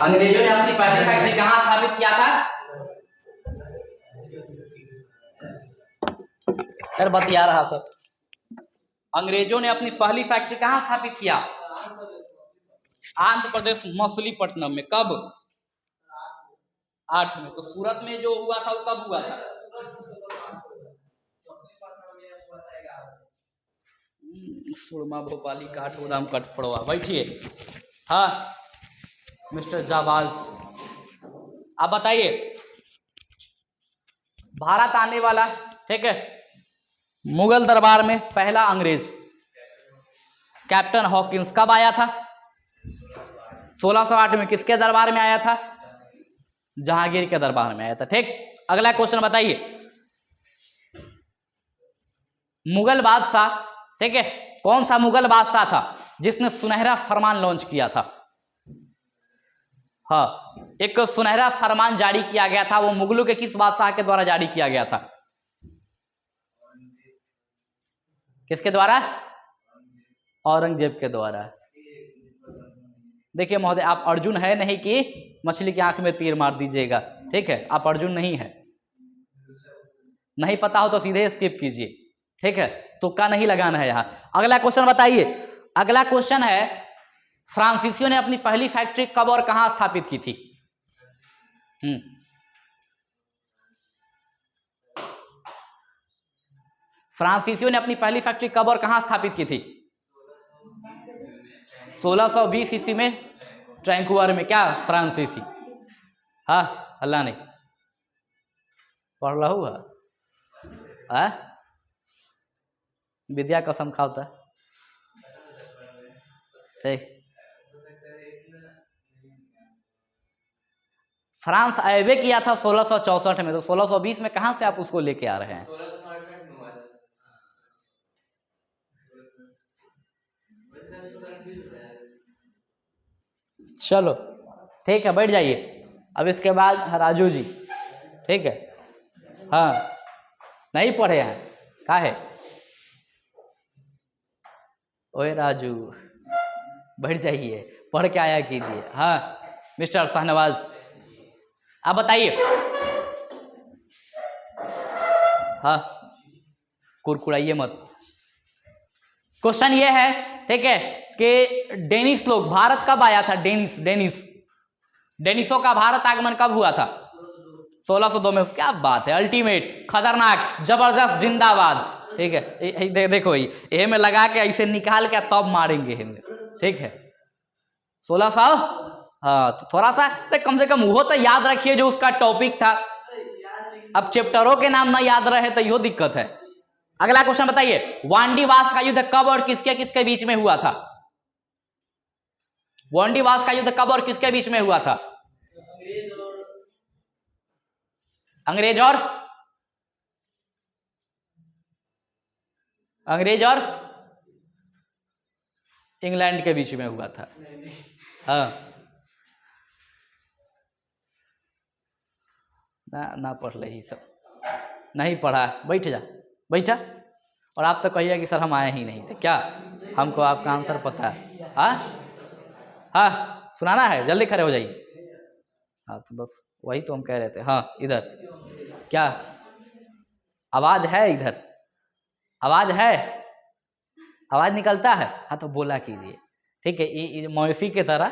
अंग्रेजों ने अपनी पहली फैक्ट्री कहां स्थापित किया था? सर बतिया रहा सर। अंग्रेजों ने अपनी पहली फैक्ट्री कहां स्थापित किया? आंध्र प्रदेश मछलीपट्टनम में। कब? 8 में। तो सूरत में जो हुआ था वो कब हुआ था? सुरमा भोपाली काठगोदाम कठपड़वा। बैठिए। हाँ मिस्टर जाबाज, आप बताइए। भारत आने वाला, ठीक है, मुगल दरबार में पहला अंग्रेज कैप्टन हॉकिंस कब आया था? 1608 में। किसके दरबार में आया था? जहांगीर के दरबार में आया था। ठीक, अगला क्वेश्चन बताइए। मुगल बादशाह, ठीक है, कौन सा मुगल बादशाह था जिसने सुनहरा फरमान लॉन्च किया था? हाँ, एक सुनहरा फरमान जारी किया गया था, वो मुगलों के किस बादशाह के द्वारा जारी किया गया था? किसके द्वारा? औरंगजेब के द्वारा। देखिए महोदय, आप अर्जुन है नहीं कि मछली की आंख में तीर मार दीजिएगा, ठीक है, आप अर्जुन नहीं है। नहीं पता हो तो सीधे स्किप कीजिए, ठीक है, तुक्का नहीं लगाना है यहां। अगला क्वेश्चन बताइए। अगला क्वेश्चन है, फ्रांसीसियों ने अपनी पहली फैक्ट्री कब और कहां स्थापित की थी? फ्रांसीसियों ने अपनी पहली फैक्ट्री कब और कहां स्थापित की थी? 1620 ईस्वी में ट्रैंकुवर में। क्या फ्रांसीसी? हाँ, अल्लाह नहीं पढ़ रहा हुआ विद्या कसम खाओता। ठीक, फ्रांस अयबे किया था 1664 में, तो 1620 में कहां से आप उसको लेके आ रहे हैं? चलो ठीक है, बैठ जाइए। अब इसके बाद राजू जी, ठीक है, हाँ नहीं पढ़े हैं, का है? ओए राजू बैठ जाइए, पढ़ के आया कीजिए। हाँ मिस्टर शाहनवाज, आप बताइए। हाँ, कुरकुराइए मत। क्वेश्चन ये है, ठीक है, कि डेनिस लोग, भारत कब आया था? डेनिसों का भारत आगमन कब हुआ था? 1602 में। क्या बात है, अल्टीमेट, खतरनाक, जबरदस्त, जिंदाबाद। ठीक है, देखो ये में लगा के ऐसे निकाल के तब मारेंगे हम, ठीक है। 1600, हाँ, तो थोड़ा सा कम से कम वो तो याद रखिए जो उसका टॉपिक था। अब चैप्टरों के नाम ना याद रहे तो यो दिक्कत है। अगला क्वेश्चन बताइए। वांडीवास का युद्ध कब और किसके किसके बीच में हुआ था? वांडीवास का युद्ध कब और किसके बीच में हुआ था? अंग्रेज और इंग्लैंड के बीच में हुआ था। हाँ, ना पढ़ ले ही सब, नहीं पढ़ा, बैठ जा, बैठा। और आप तो कहिए कि सर हम आए ही नहीं थे। क्या हमको आपका आंसर पता है? हाँ, सुनाना है, जल्दी खड़े हो जाइए। हाँ, तो बस वही तो हम कह रहे थे। हाँ, इधर क्या आवाज है? इधर आवाज है, आवाज निकलता है? हाँ तो बोला कीजिए, ठीक है, ये मौसी के तरह,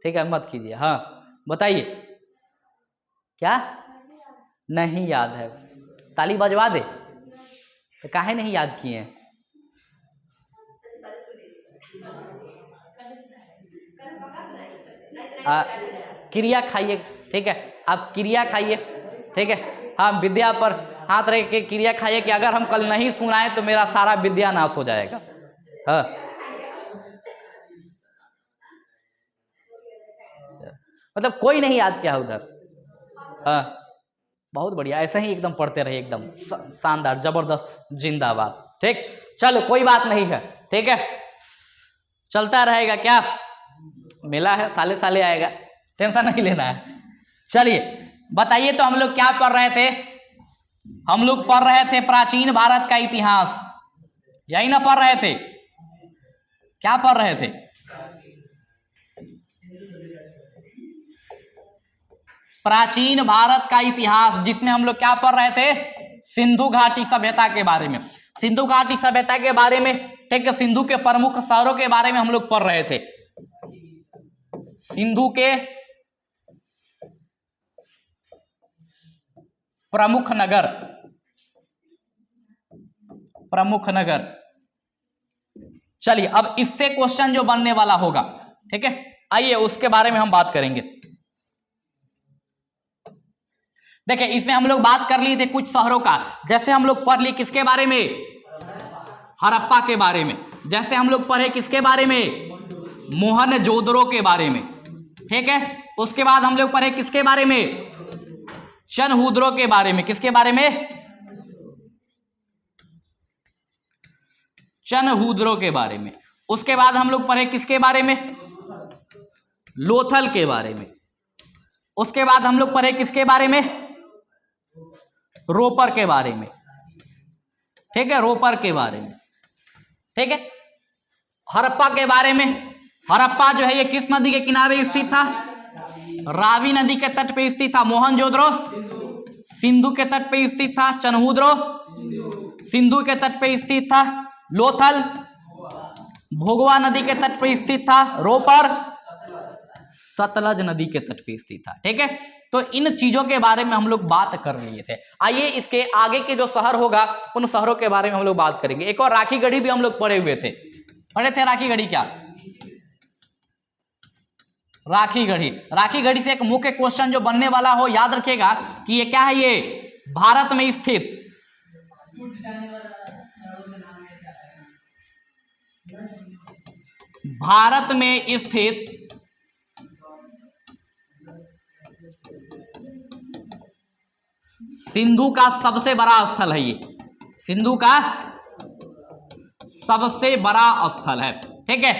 ठीक है, मत कीजिए। हाँ बताइए। क्या नहीं याद है? ताली बजवा दे, तो काहे नहीं याद किए? क्रिया खाइए, ठीक है, आप क्रिया खाइए, ठीक है। हाँ, विद्या पर हाथ रख के क्रिया खाइए कि अगर हम कल नहीं सुनाए तो मेरा सारा विद्या नाश हो जाएगा। हाँ, मतलब कोई नहीं याद किया उधर? हाँ, बहुत बढ़िया, ऐसे ही एकदम पढ़ते रहे, एकदम शानदार, जबरदस्त, जिंदाबाद। ठीक, चलो कोई बात नहीं है, ठीक है, चलता रहेगा। क्या मेला है, साले साले आएगा, टेंशन नहीं लेना है। चलिए बताइए, तो हम लोग क्या पढ़ रहे थे? हम लोग पढ़ रहे थे प्राचीन भारत का इतिहास, यही ना पढ़ रहे थे? क्या पढ़ रहे थे? प्राचीन भारत का इतिहास, जिसमें हम लोग क्या पढ़ रहे थे, सिंधु घाटी सभ्यता के बारे में। सिंधु घाटी सभ्यता के बारे में, ठीक है, सिंधु के प्रमुख शहरों के बारे में हम लोग पढ़ रहे थे। सिंधु के प्रमुख नगर, प्रमुख नगर। चलिए अब इससे क्वेश्चन जो बनने वाला होगा, ठीक है, आइए उसके बारे में हम बात करेंगे। देखिए इसमें हम लोग बात कर लिए थे कुछ शहरों का, जैसे हम लोग पढ़ लिए किसके बारे में, हड़प्पा के बारे में। जैसे हम लोग पढ़े किसके बारे में, मोहनजोदड़ो के बारे में, ठीक है। उसके बाद हम लोग पढ़े किसके बारे में, चनहूदड़ो के बारे में। किसके बारे में, चनहूदड़ो के बारे में। उसके बाद हम लोग पढ़े किसके बारे में, लोथल के बारे में। उसके बाद हम लोग पढ़े किसके बारे में, रोपर के बारे में, ठीक है, रोपर के बारे में, ठीक है। हड़प्पा के बारे में, हड़प्पा जो है ये किस नदी के किनारे स्थित था, रावी नदी के तट पे स्थित था। मोहनजोदड़ो सिंधु के तट पे स्थित था। चनहूदड़ो सिंधु के तट पे स्थित था। लोथल भोगवा नदी के तट पे स्थित था। रोपर सतलज नदी के तट पे स्थित था, ठीक है। तो इन चीजों के बारे में हम लोग बात कर लिए थे। आइए इसके आगे के जो शहर होगा उन शहरों के बारे में हम लोग बात करेंगे। एक और राखीगढ़ी भी हम लोग पढ़े हुए थे, पढ़े थे राखीगढ़ी क्या, राखीगढ़ी। राखीगढ़ी से एक मुख्य क्वेश्चन जो बनने वाला हो, याद रखिएगा कि ये क्या है, ये भारत में स्थित, भारत में स्थित सिंधु का सबसे बड़ा स्थल है। ये सिंधु का सबसे बड़ा स्थल है, ठीक है।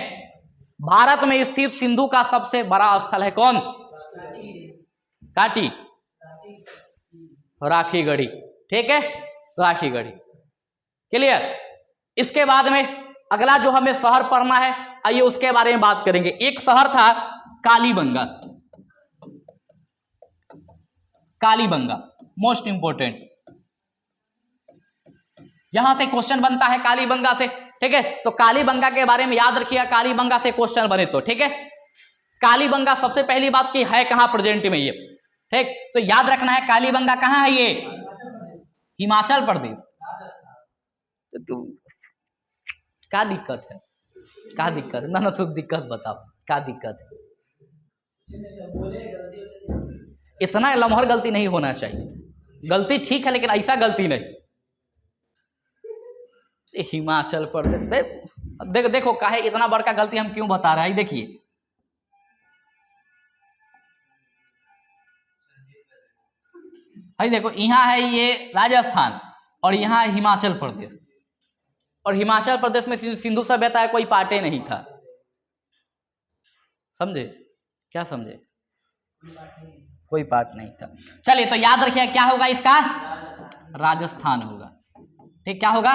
भारत में स्थित सिंधु का सबसे बड़ा स्थल है कौन, काटी, राखीगढ़ी, ठीक है, राखीगढ़ी, क्लियर। इसके बाद में अगला जो हमें शहर पढ़ना है, आइए उसके बारे में बात करेंगे। एक शहर था कालीबंगा, कालीबंगा मोस्ट इंपोर्टेंट, यहां से क्वेश्चन बनता है कालीबंगा से, ठीक है। तो कालीबंगा के बारे में याद रखिएगा, कालीबंगा से क्वेश्चन बने तो, ठीक है। कालीबंगा सबसे पहली बात की है कहां, प्रेजेंट में ये, ठीक। तो याद रखना है कालीबंगा कहां है, ये हिमाचल प्रदेश। तो क्या दिक्कत है, क्या दिक्कत है, ना तो दिक्कत बताओ, क्या दिक्कत है। इतना लम्हर गलती नहीं होना चाहिए, गलती ठीक है लेकिन ऐसा गलती नहीं। हिमाचल प्रदेश, देखो काहे इतना बड़का गलती हम क्यों बता रहे हैं, देखिए भाई, देखो यहाँ है ये राजस्थान और यहाँ है हिमाचल प्रदेश, और हिमाचल प्रदेश में सिंधु सभ्यता कोई पार्टे नहीं था, समझे, क्या समझे, कोई पार्ट नहीं था। चलिए तो याद रखिए क्या होगा इसका, राजस्थान होगा, ठीक, क्या होगा।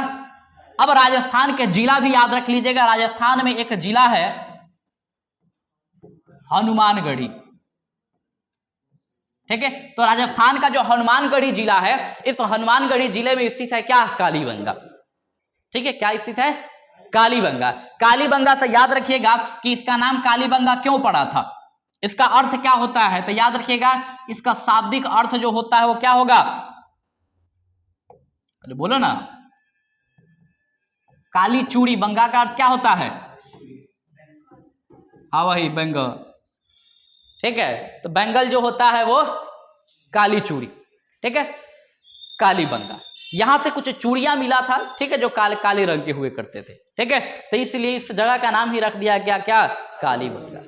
अब राजस्थान के जिला भी याद रख लीजिएगा, राजस्थान में एक जिला है हनुमानगढ़ी, ठीक है। तो राजस्थान का जो हनुमानगढ़ी जिला है, इस हनुमानगढ़ी जिले में स्थित है क्या, कालीबंगा, ठीक है। क्या स्थित है, कालीबंगा। कालीबंगा से याद रखिएगा कि इसका नाम कालीबंगा क्यों पड़ा था, इसका अर्थ क्या होता है, तो याद रखिएगा इसका शाब्दिक अर्थ जो होता है वो क्या होगा, अरे बोलो ना, काली चूड़ी, बंगा का अर्थ क्या होता है, हाँ वही बंगाल, ठीक है। तो बंगाल जो होता है वो काली चूड़ी, ठीक है, कालीबंगा। यहां से कुछ चूड़ियां मिला था, ठीक है, जो काले काले रंग के हुए करते थे, ठीक है। तो इसलिए इस जगह का नाम ही रख दिया गया क्या, कालीबंगा।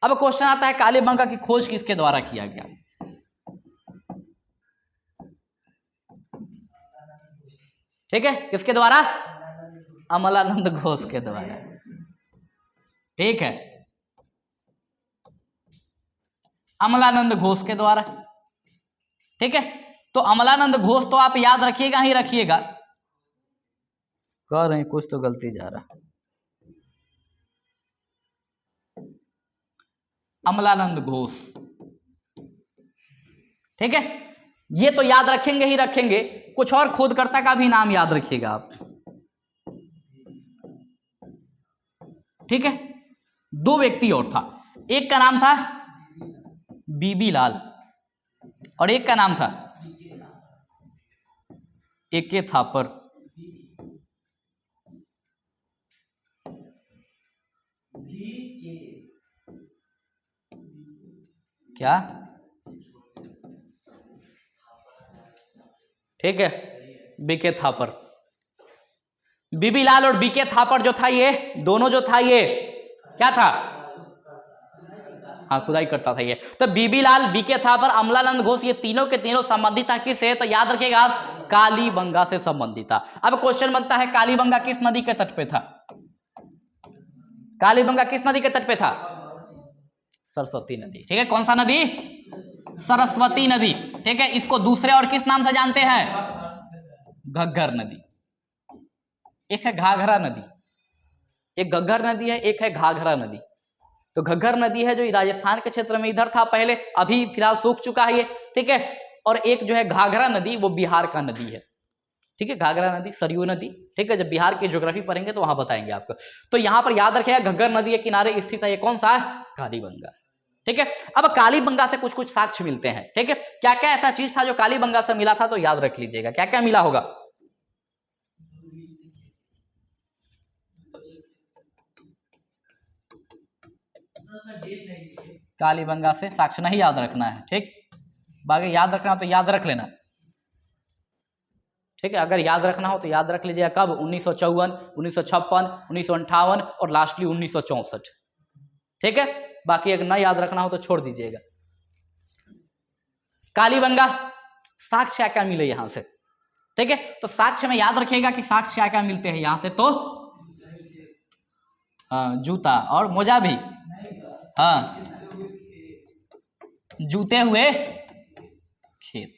अब क्वेश्चन आता है कालीबंगा की खोज किसके द्वारा किया गया, ठीक है, किसके द्वारा, अमलानंद घोष के द्वारा, ठीक है, अमलानंद घोष के द्वारा, ठीक है। तो अमलानंद घोष तो आप याद रखिएगा ही रखिएगा, कह रहे हैं कुछ तो गलती जा रहा, अमलानंद घोष, ठीक है, ये तो याद रखेंगे ही रखेंगे। कुछ और खोदकर्ता का भी नाम याद रखिएगा आप, ठीक है। दो व्यक्ति और था, एक का नाम था बीबी लाल और एक का नाम था एके थापर। क्या? ठीक है, बीके थापर। बीबी लाल और बीके थापर जो था, ये दोनों जो था ये क्या था? हाँ, खुदाई करता था ये। तो बीबी लाल, बीके थापर, अमलानंद घोष, ये तीनों के तीनों संबंधित था किससे? तो याद रखिएगा आप, कालीबंगा से संबंधित था। अब क्वेश्चन बनता है, कालीबंगा किस नदी के तट पे था? कालीबंगा किस नदी के तट पे था? सरस्वती नदी। ठीक है, कौन सा नदी? सरस्वती नदी। ठीक है, इसको दूसरे और किस नाम से जानते हैं? घग्गर नदी। एक है घाघरा नदी, एक घग्गर नदी है, एक है घाघरा नदी। तो घग्गर नदी है जो राजस्थान के क्षेत्र में इधर था पहले, अभी फिलहाल सूख चुका है ये। ठीक है, और एक जो है घाघरा नदी, वो बिहार का नदी है। ठीक है, घाघरा नदी, सरयू नदी। ठीक है, जब बिहार की ज्योग्राफी पढ़ेंगे तो वहां बताएंगे आपको। तो यहां पर याद रखिएगा, घग्गर नदी के किनारे स्थित है ये कौन सा? कालीबंगा। ठीक है, अब कालीबंगा से कुछ कुछ साक्ष्य मिलते हैं। ठीक है, क्या क्या ऐसा चीज था जो कालीबंगा से मिला था? तो याद रख लीजिएगा, क्या क्या मिला होगा। कालीबंगा से साक्ष्य नहीं याद रखना है, ठीक। बाकी याद रखना तो याद रख लेना, ठीक है। अगर याद रखना हो तो याद रख लीजिएगा, कब? 1954, 1956, 1958 और लास्टली 1964। ठीक है, बाकी अगर ना याद रखना हो तो छोड़ दीजिएगा। कालीबंगा साक्ष्य क्या क्या मिले यहां से? ठीक है, तो साक्ष्य में याद रखिएगा कि साक्ष्य क्या क्या मिलते हैं यहां से। तो जूता और मोजा भी, हाँ, जूते हुए खेत।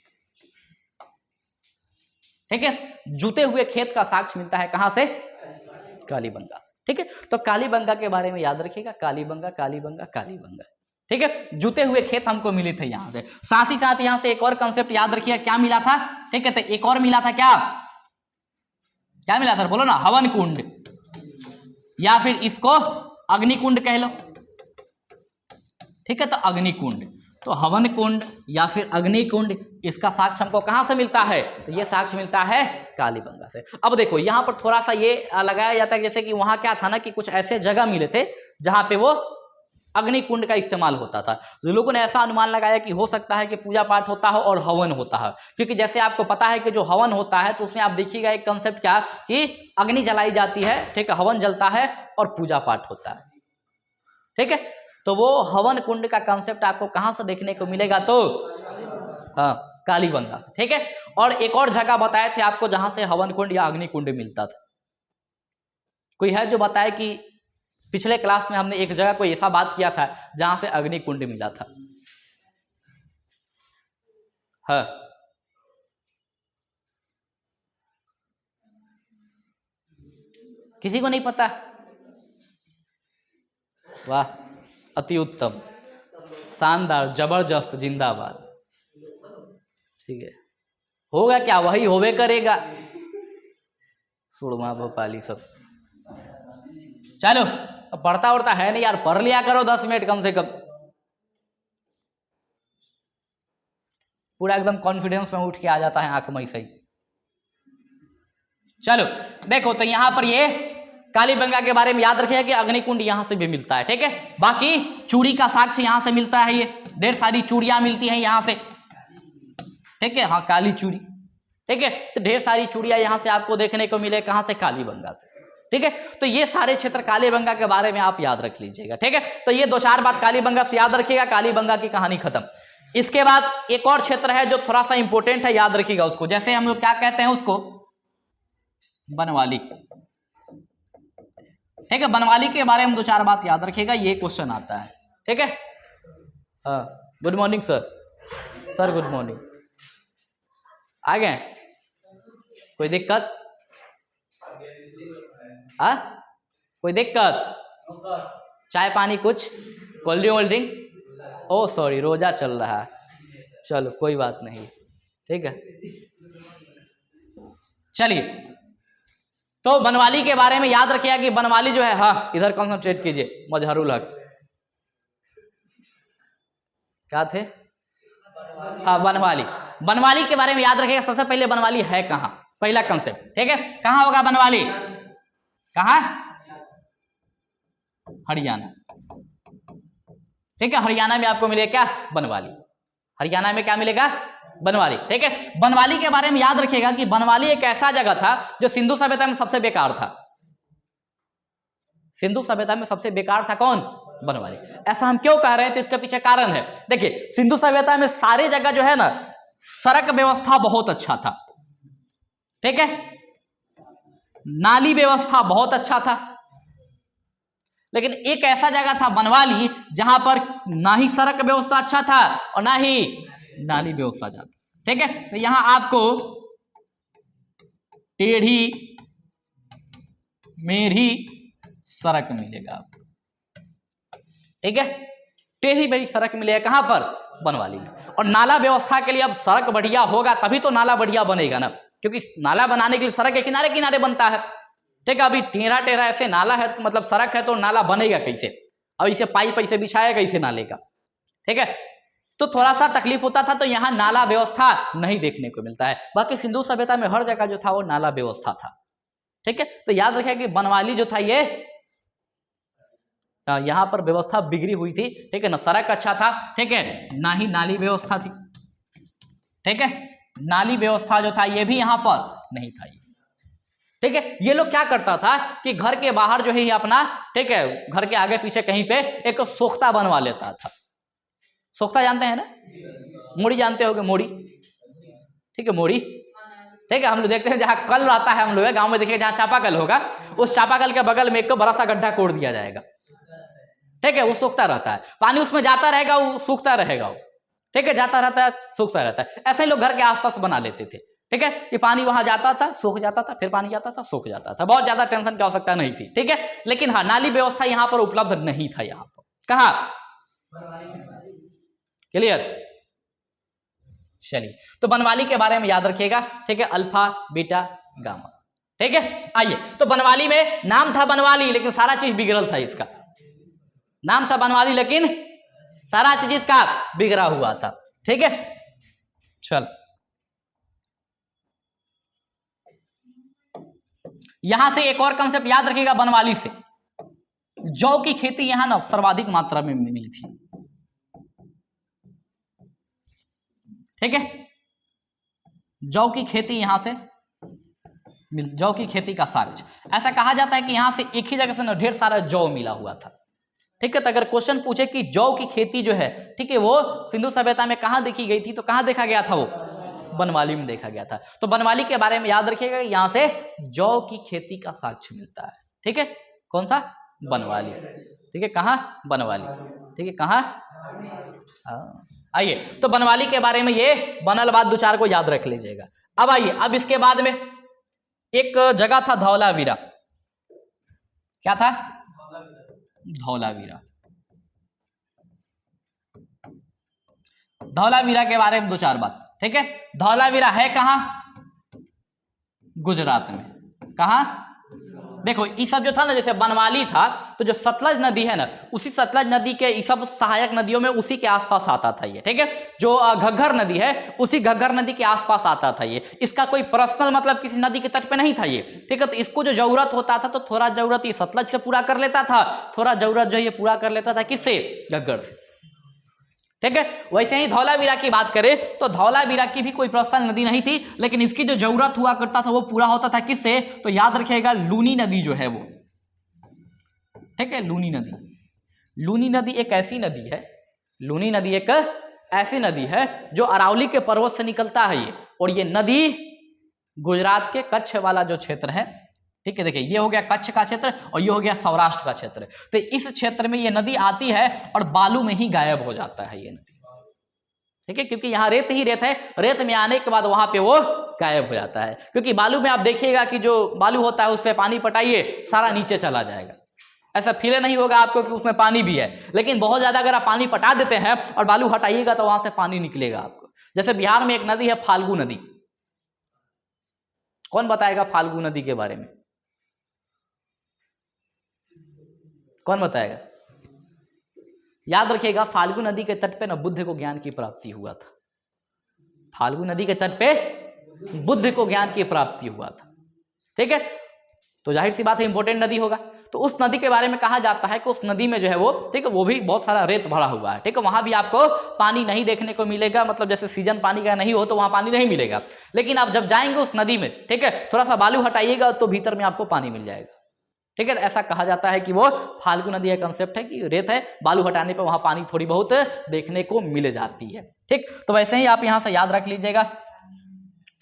ठीक है, जूते हुए खेत का साक्ष्य मिलता है कहां से? कालीबंगा। ठीक है, तो कालीबंगा के बारे में याद रखिएगा, कालीबंगा कालीबंगा कालीबंगा। ठीक है, जूते हुए खेत हमको मिले थे यहां से। साथ ही साथ यहां से एक और कंसेप्ट याद रखिएगा, क्या मिला था? ठीक है, तो एक और मिला था, क्या क्या मिला था? बोलो ना, हवन कुंड, या फिर इसको अग्निकुंड कह लो। ठीक है, तो अग्निकुंड, तो हवन कुंड या फिर अग्निकुंड, इसका साक्ष्य हमको कहां से मिलता है? तो ये साक्ष्य मिलता है कालीबंगा से। अब देखो यहां पर थोड़ा सा ये लगाया जाता है, जैसे कि वहां क्या था ना कि कुछ ऐसे जगह मिले थे जहां पे वो अग्निकुंड का इस्तेमाल होता था। जो लोगों ने ऐसा अनुमान लगाया कि हो सकता है कि पूजा पाठ होता है और हवन होता है, क्योंकि जैसे आपको पता है कि जो हवन होता है तो उसमें आप देखिएगा एक कंसेप्ट क्या कि अग्नि जलाई जाती है, ठीक है, हवन जलता है और पूजा पाठ होता है। ठीक है, तो वो हवन कुंड का कंसेप्ट आपको कहां से देखने को मिलेगा? तो हाँ, कालीबंगा से। ठीक है, और एक और जगह बताए थे आपको जहां से हवन कुंड या अग्नि कुंड मिलता था। कोई है जो बताए कि पिछले क्लास में हमने एक जगह कोई ऐसा बात किया था जहां से अग्नि कुंड मिला था? हाँ, किसी को नहीं पता? वाह, अति उत्तम, शानदार, जबरदस्त, जिंदाबाद। ठीक है, होगा क्या? वही होवे करेगा, सुरमा भोपाली सब। चलो, अब पढ़ता उड़ता है नहीं यार, पढ़ लिया करो 10 मिनट कम से कम। पूरा एकदम कॉन्फिडेंस में उठ के आ जाता है आंख में सही। चलो देखो, तो यहां पर ये कालीबंगा के बारे में याद रखिएगा कि अग्निकुंड यहां से भी मिलता है। ठीक है, बाकी चूड़ी का साक्ष्य यहां से मिलता है, ये ढेर सारी चूड़ियां मिलती हैं यहां से। ठीक है, हाँ, काली चूड़ी। ठीक है, तो ढेर सारी चूड़ियां यहां से आपको देखने को मिले, कहां से? कालीबंगा से। ठीक है, तो ये सारे क्षेत्र कालीबंगा के बारे में आप याद रख लीजिएगा। ठीक है, तो ये दो चार बात कालीबंगा से याद रखिएगा, कालीबंगा की कहानी खत्म। इसके बाद एक और क्षेत्र है जो थोड़ा सा इंपॉर्टेंट है, याद रखिएगा उसको। जैसे हम लोग क्या कहते हैं उसको? बनवाली। ठीक है, बनवाली के बारे में दो चार बात याद रखिएगा, ये क्वेश्चन आता है। ठीक है, हाँ, good morning sir. Sir good morning. आ गए? कोई दिक्कत? हाँ, कोई दिक्कत? चाय पानी कुछ? कोल्ड ड्रिंक वोल्ड ड्रिंक? ओ सॉरी, रोजा चल रहा है। चलो कोई बात नहीं, ठीक है। चलिए, तो बनवाली के बारे में याद रखिएगा कि बनवाली जो है, हाँ इधर कॉन्सेंट्रेट कीजिए, मजहरुल हक क्या थे, हाँ बनवाली। बनवाली के बारे में याद रखिएगा, सबसे पहले बनवाली है कहाँ, पहला कंसेप्ट, ठीक है। कहाँ होगा बनवाली, कहाँ, हरियाणा, ठीक है। हरियाणा में आपको मिलेगा क्या, बनवाली, हरियाणा में क्या मिलेगा, बनवाली, ठीक है। बनवाली के बारे में याद रखिएगा कि बनवाली एक ऐसा जगह था जो सिंधु सभ्यता में सबसे बेकार था। सिंधु सभ्यता में सबसे बेकार था कौन, बनवाली। ऐसा हम क्यों कह रहे हैं, तो इसके पीछे कारण है। देखिए सिंधु सभ्यता में सारी जगह जो है ना, सड़क व्यवस्था बहुत अच्छा था, ठीक है, नाली व्यवस्था बहुत अच्छा था, लेकिन एक ऐसा जगह था बनवाली जहां पर ना ही सड़क व्यवस्था अच्छा था और ना ही नाली व्यवस्था जाता, ठीक है। तो यहां आपको टेढ़ी मेढ़ी सड़क मिलेगा आपको, ठीक है, टेढ़ी मेढ़ी सड़क मिलेगा कहां पर, बनवाली में। और नाला व्यवस्था के लिए अब सड़क बढ़िया होगा तभी तो नाला बढ़िया बनेगा ना, क्योंकि नाला बनाने के लिए सड़क के किनारे किनारे बनता है, ठीक है। अभी टेढ़ा टेढ़ा ऐसे नाला है, तो मतलब सड़क है, तो नाला बनेगा कैसे, अब इसे पाइप ऐसे बिछाया कैसे नाले का, ठीक है। तो थोड़ा सा तकलीफ होता था, तो यहाँ नाला व्यवस्था नहीं देखने को मिलता है। बाकी सिंधु सभ्यता में हर जगह जो था वो नाला व्यवस्था था, ठीक है। तो याद रखिए कि बनवाली जो था ये यहाँ पर व्यवस्था बिगड़ी हुई थी, ठीक है ना, सड़क अच्छा था, ठीक है, ना ही नाली व्यवस्था थी, ठीक है, नाली व्यवस्था जो था ये भी यहाँ पर नहीं था, ठीक है। ये लोग क्या करता था कि घर के बाहर जो है ये अपना, ठीक है, घर के आगे पीछे कहीं पे एक सोख्ता बनवा लेता था। सोख्ता जानते हैं ना, मोड़ी जानते होगे, मोड़ी, ठीक है, मोड़ी, ठीक है। हम लोग देखते हैं जहां कल रहता है, हम लोग गांव में देखिए जहां चापाकल होगा, उस चापाकल के बगल में एक बड़ा सा गड्ढा कोड़ दिया जाएगा, ठीक है, वो सूखता रहता है, पानी उसमें जाता रहेगा, वो सूखता रहेगा, ठीक है, जाता रहता है, सूखता रहता है। ऐसे ही लोग घर के आसपास बना लेते थे, ठीक है, कि पानी वहां जाता था, सूख जाता था, फिर पानी जाता था, सूख जाता था, बहुत ज्यादा टेंशन की आवश्यकता नहीं थी, ठीक है। लेकिन हाँ, नाली व्यवस्था यहाँ पर उपलब्ध नहीं था, यहाँ पर कहा, क्लियर। चलिए, तो बनवाली के बारे में याद रखिएगा, ठीक है, अल्फा बीटा गामा, ठीक है। आइए, तो बनवाली में नाम था बनवाली, लेकिन सारा चीज बिगड़ल था, इसका नाम था बनवाली लेकिन सारा चीज इसका बिगड़ा हुआ था, ठीक है। चल, यहां से एक और कंसेप्ट याद रखिएगा, बनवाली से जौ की खेती यहां ना सर्वाधिक मात्रा में मिली थी, ठीक है, जौ की खेती यहां से, जौ की खेती का साक्ष्य, ऐसा कहा जाता है कि यहां से एक ही जगह से ना ढेर सारा जौ मिला हुआ था, ठीक है। तो अगर क्वेश्चन पूछे कि जौ की खेती जो है, ठीक है, वो सिंधु सभ्यता में कहां देखी गई थी, तो कहां देखा गया था, वो बनवाली में देखा गया था। तो बनवाली के बारे में याद रखिएगा, यहां से जौ की खेती का साक्ष्य मिलता है, ठीक है, कौन सा, बनवाली, ठीक है, कहां, बनवाली, ठीक है, कहां। आइए, तो बनवाली के बारे में ये बनल बात दो चार को याद रख लीजिएगा। अब आइए, अब इसके बाद में एक जगह था धौलावीरा, क्या था, धौलावीरा। धौलावीरा के बारे में दो चार बात, ठीक है। धौलावीरा है कहां, गुजरात में, कहां, देखो ये सब जो था ना, जैसे बनवाली था, तो जो सतलज नदी है ना, उसी सतलज नदी के ये सब सहायक नदियों में उसी के आसपास आता था ये, ठीक है। जो घग्गर नदी है, उसी घग्गर नदी के आसपास आता था ये, इसका कोई पर्सनल मतलब किसी नदी के तट पे नहीं था ये, ठीक है। तो इसको जो जरूरत होता था, तो थोड़ा जरूरत ये सतलज से पूरा कर लेता था, थोड़ा जरूरत जो ये पूरा कर लेता था किससे, घग्गर से, ठीक है। वैसे ही धौलावीरा की बात करें तो धौलावीरा की भी कोई पर्सनल नदी नहीं थी, लेकिन इसकी जो जरूरत हुआ करता था वो पूरा होता था किससे, तो याद रखिएगा लूनी नदी जो है वो, ठीक है, लूनी नदी। लूनी नदी एक ऐसी नदी है, लूनी नदी एक ऐसी नदी है जो अरावली के पर्वत से निकलता है ये, और ये नदी गुजरात के कच्छ वाला जो क्षेत्र है, ठीक है, देखिए ये हो गया कच्छ का क्षेत्र और ये हो गया सौराष्ट्र का क्षेत्र, तो इस क्षेत्र में ये नदी आती है और बालू में ही गायब हो जाता है ये नदी, ठीक है, क्योंकि यहाँ रेत ही रेत है, रेत में आने के बाद वहां पे वो गायब हो जाता है, क्योंकि बालू में आप देखिएगा कि जो बालू होता है उस पर पानी पटाइए सारा नीचे चला जाएगा, ऐसा फील नहीं होगा आपको कि उसमें पानी भी है, लेकिन बहुत ज्यादा अगर आप पानी पटा देते हैं और बालू हटाइएगा तो वहां से पानी निकलेगा आपको, जैसे बिहार में एक नदी है फाल्गु नदी, कौन बताएगा फाल्गु नदी के बारे में? कौन बताएगा? याद रखिएगा, फाल्गु नदी के तट पे ना बुद्ध को ज्ञान की प्राप्ति हुआ था। फाल्गु नदी के तट पे बुद्ध को ज्ञान की प्राप्ति हुआ था। ठीक है, तो जाहिर सी बात है इंपॉर्टेंट नदी होगा। तो उस नदी के बारे में कहा जाता है कि उस नदी में जो है वो, ठीक है, वो भी बहुत सारा रेत भरा हुआ है। ठीक है, वहां भी आपको पानी नहीं देखने को मिलेगा, मतलब जैसे सीजन पानी का नहीं हो तो वहां पानी नहीं मिलेगा। लेकिन आप जब जाएंगे उस नदी में, ठीक है, थोड़ा सा बालू हटाइएगा तो भीतर में आपको पानी मिल जाएगा। ठीक है, ऐसा कहा जाता है कि वो फाल्गु नदी का कंसेप्ट है कि रेत है, बालू हटाने पर वहां पानी थोड़ी बहुत देखने को मिल जाती है। ठीक, तो वैसे ही आप यहां से याद रख लीजिएगा।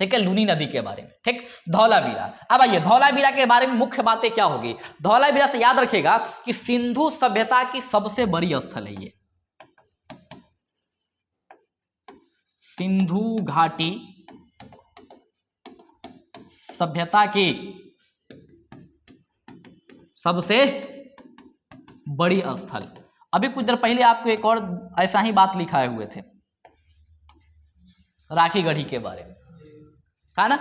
ठीक है, लूनी नदी के बारे में। ठीक, धौलावीरा। अब आइए धौलावीरा के बारे में मुख्य बातें क्या होगी। धौलावीरा से याद रखिएगा कि सिंधु सभ्यता की सबसे बड़ी स्थल है ये, सिंधु घाटी सभ्यता की सबसे बड़ी स्थल। अभी कुछ देर पहले आपको एक और ऐसा ही बात लिखाए हुए थे राखीगढ़ी के बारे में, था ना?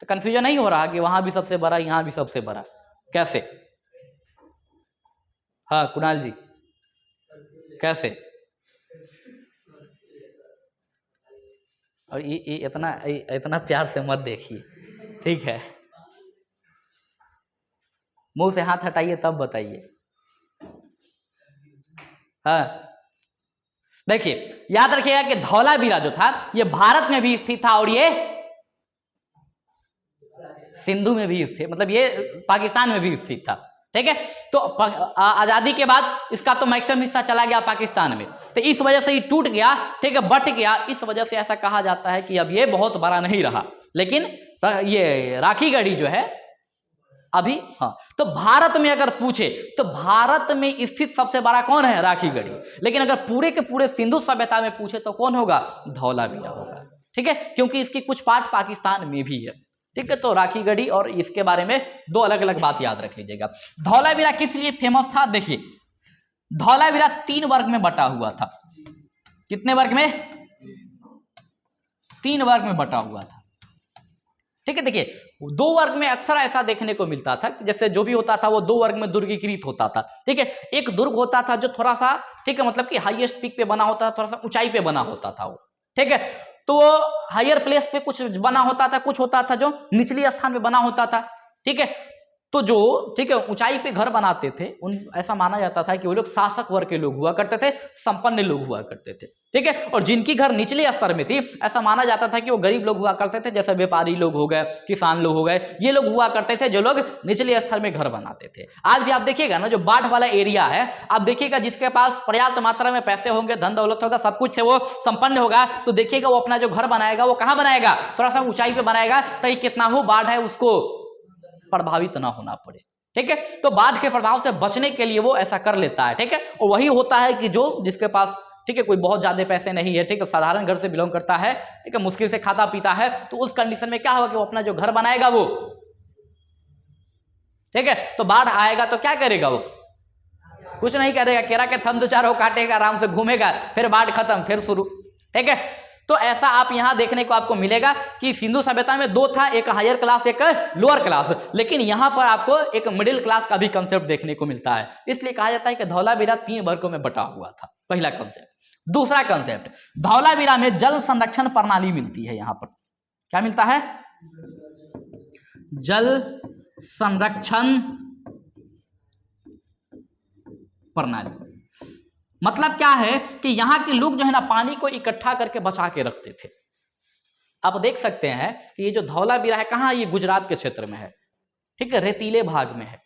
तो कंफ्यूजन नहीं हो रहा कि वहां भी सबसे बड़ा, यहां भी सबसे बड़ा, कैसे? हाँ कुणाल जी, कैसे? और ये इतना प्यार से मत देखिए, ठीक है? मुंह से हाथ हटाइए तब बताइए। हाँ देखिए, याद रखिएगा कि धौलावीरा जो था ये भारत में भी स्थित था और ये सिंधु में भी स्थित, मतलब ये पाकिस्तान में भी स्थित था। ठीक है, तो आजादी के बाद इसका तो मैक्सिमम हिस्सा चला गया पाकिस्तान में, तो इस वजह से ये टूट गया। ठीक है, बट गया, इस वजह से ऐसा कहा जाता है कि अब ये बहुत बड़ा नहीं रहा। लेकिन ये राखीगढ़ी जो है अभी, हाँ, तो भारत में अगर पूछे तो भारत में स्थित सबसे बड़ा कौन है? राखीगढ़ी। लेकिन अगर पूरे के पूरे सिंधु सभ्यता में पूछे तो कौन होगा? धौलावीरा होगा। ठीक है, क्योंकि इसकी कुछ पार्ट पाकिस्तान में भी है। ठीक है, तो राखीगढ़ी और इसके बारे में दो अलग अलग बात याद रख लीजिएगा। धौलावीरा किस लिए फेमस था? देखिए, धौलावीरा 3 वर्ग में बटा हुआ था। कितने वर्ग में? 3 वर्ग में बटा हुआ था। ठीक है, देखिए 2 वर्ग में अक्सर ऐसा देखने को मिलता था कि जैसे जो भी होता था वो 2 वर्ग में दुर्गीकृत होता था। ठीक है, एक दुर्ग होता था जो थोड़ा सा, ठीक है, मतलब कि हाईएस्ट पीक पे बना होता था, थोड़ा सा ऊंचाई पे बना होता था वो। ठीक है, तो हायर प्लेस पे कुछ बना होता था, कुछ होता था जो निचली स्थान पे बना होता था। ठीक है, तो जो, ठीक है, ऊंचाई पे घर बनाते थे उन, ऐसा माना जाता था कि वो लोग शासक वर्ग के लोग हुआ करते थे, संपन्न लोग हुआ करते थे। ठीक है, और जिनकी घर निचले स्तर में थी ऐसा माना जाता था कि वो गरीब लोग हुआ करते थे, जैसे व्यापारी लोग हो गए, किसान लोग हो गए, ये लोग हुआ करते थे जो लोग निचले स्तर में घर बनाते थे। आज भी आप देखिएगा ना, जो बाढ़ वाला एरिया है, आप देखिएगा जिसके पास पर्याप्त मात्रा में पैसे होंगे, धन दौलत होगा, सब कुछ से वो संपन्न होगा, तो देखिएगा वो अपना जो घर बनाएगा वो कहाँ बनाएगा? थोड़ा सा ऊंचाई पे बनाएगा, ताकि कितना हो बाढ़ है उसको प्रभावित ना होना पड़े। ठीक है, तो बाढ़ के प्रभाव से बचने के लिए वो ऐसा कर लेता है। ठीक है, और वही होता है कि जो जिसके पास, ठीक है, कोई बहुत ज्यादा पैसे नहीं है, ठीक है, साधारण घर से बिलोंग करता है, ठीक है, मुश्किल से खाता पीता है, तो उस कंडीशन में क्या होगा कि वो अपना जो घर बनाएगा वो, ठीक है, तो बाढ़ आएगा तो क्या करेगा? वो कुछ नहीं करेगा, केरा के थम 2-4 हो काटेगा, आराम से घूमेगा, फिर बाढ़ खत्म, फिर शुरू। ठीक है, तो ऐसा आप यहां देखने को आपको मिलेगा कि सिंधु सभ्यता में 2 था, एक हायर क्लास एक लोअर क्लास, लेकिन यहां पर आपको एक मिडिल क्लास का भी कंसेप्ट देखने को मिलता है। इसलिए कहा जाता है कि धौलावीरा 3 वर्गों में बटा हुआ था, पहला कंसेप्ट। दूसरा कंसेप्ट, धौलावीरा में जल संरक्षण प्रणाली मिलती है। यहां पर क्या मिलता है? जल संरक्षण प्रणाली। मतलब क्या है कि यहां के लोग जो है ना पानी को इकट्ठा करके बचा के रखते थे। आप देख सकते हैं कि ये जो धौलावीरा है कहां? ये गुजरात के क्षेत्र में है। ठीक है, रेतीले भाग में है।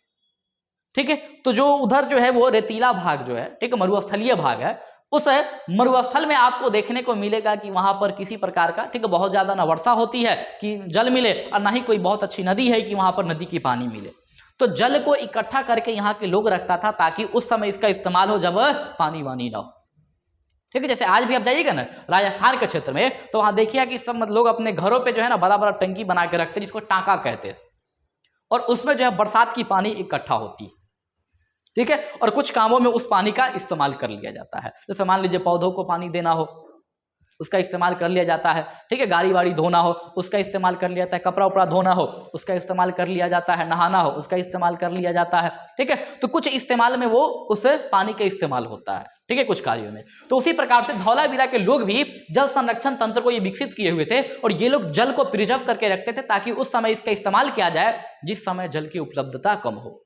ठीक है, तो जो उधर जो है वो रेतीला भाग जो है, ठीक है, मरुस्थलीय भाग है, उस मरुस्थल में आपको देखने को मिलेगा कि वहां पर किसी प्रकार का, ठीक है, बहुत ज्यादा ना वर्षा होती है कि जल मिले, और ना ही कोई बहुत अच्छी नदी है कि वहां पर नदी की पानी मिले। तो जल को इकट्ठा करके यहाँ के लोग रखता था ताकि उस समय इसका इस्तेमाल हो जब पानी वानी ना हो। ठीक है, जैसे आज भी आप जाइएगा ना राजस्थान के क्षेत्र में, तो वहां देखिए कि सब लोग अपने घरों पे जो है ना बड़ा बड़ा टंकी बना के रखते हैं, जिसको टांका कहते हैं, और उसमें जो है बरसात की पानी इकट्ठा होती है। ठीक है, और कुछ कामों में उस पानी का इस्तेमाल कर लिया जाता है। जैसे मान लीजिए पौधों को पानी देना हो, उसका इस्तेमाल कर लिया जाता है। ठीक है, गाड़ी वाड़ी धोना हो उसका इस्तेमाल कर लिया जाता है, कपड़ा उपड़ा धोना हो उसका इस्तेमाल कर लिया जाता है, नहाना हो उसका इस्तेमाल कर लिया जाता है। ठीक है, तो कुछ इस्तेमाल में वो उस पानी का इस्तेमाल होता है। ठीक है, कुछ कार्यों में। तो उसी प्रकार से धौलावीरा के लोग भी जल संरक्षण तंत्र को ये विकसित किए हुए थे और ये लोग जल को प्रिजर्व करके रखते थे ताकि उस समय इसका इस्तेमाल किया जाए जिस समय जल की उपलब्धता कम हो।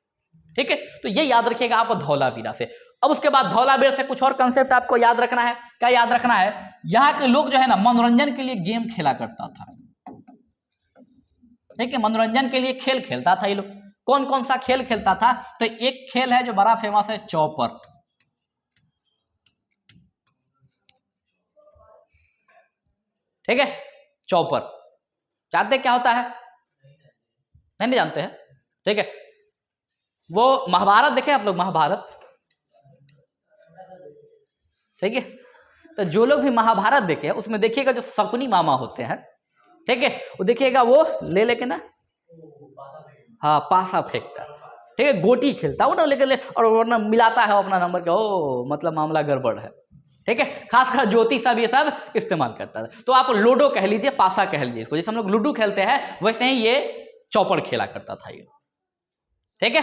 ठीक है, तो ये याद रखिएगा आप धौलावीरा से। अब उसके बाद धौलावीरा से कुछ और कंसेप्ट आपको याद रखना है। क्या याद रखना है? यहाँ के लोग जो है ना मनोरंजन के लिए गेम खेला करता था। ठीक है, मनोरंजन के लिए खेल खेलता था ये लोग। कौन कौन सा खेल खेलता था? तो एक खेल है जो बड़ा फेमस है, चौपर। ठीक है, चौपर जानते क्या होता है? नहीं जानते हैं? ठीक है, वो महाभारत देखे आप लोग? महाभारत, ठीक है, तो जो लोग भी महाभारत देखे उसमें देखिएगा जो शकुनी मामा होते हैं, ठीक है, वो देखिएगा वो ले लेके ना, हाँ, पासा फेंकता, ठीक है, गोटी खेलता वो ना लेके और वरना मिलाता है अपना नंबर का, ओ मतलब मामला गड़बड़ है। ठीक है, खासकर ज्योति सब ये सब इस्तेमाल करता था। तो आप लूडो कह लीजिए, पासा कह लीजिए इसको, जैसे हम लोग लूडो खेलते हैं वैसे ही ये चौपर खेला करता था ये। ठीक है,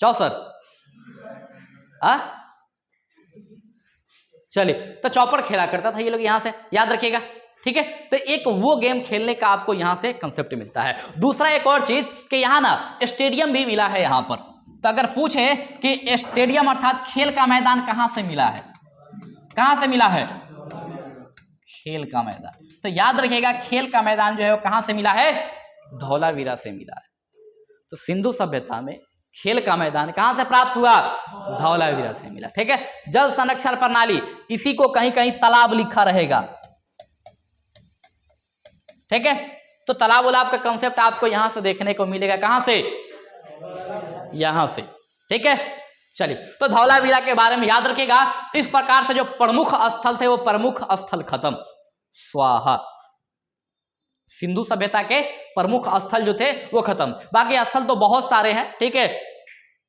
चौसर, चलिए, तो चौपर खेला करता था ये लोग, यहां से याद रखिएगा। ठीक है, तो एक वो गेम खेलने का आपको यहां से कंसेप्ट मिलता है। दूसरा एक और चीज कि यहां ना स्टेडियम भी मिला है यहां पर। तो अगर पूछे कि स्टेडियम अर्थात खेल का मैदान कहां से मिला है, कहां से मिला है? खेल का मैदान। तो याद रखिएगा खेल का मैदान जो है वो कहां से मिला है? धौलावीरा से मिला है। तो सिंधु सभ्यता में खेल का मैदान कहां से प्राप्त हुआ? धौलावीरा से मिला। ठीक है, जल संरक्षण प्रणाली, इसी को कहीं कहीं तालाब लिखा रहेगा। ठीक है, तो तालाब उलाब का कंसेप्ट आपको यहां से देखने को मिलेगा। कहां से? यहां से। ठीक है, चलिए, तो धौलावीरा के बारे में याद रखिएगा। इस प्रकार से जो प्रमुख स्थल थे वो प्रमुख स्थल खत्म, स्वाहा। सिंधु सभ्यता के प्रमुख स्थल जो थे वो खत्म। बाकी स्थल तो बहुत सारे हैं। ठीक है,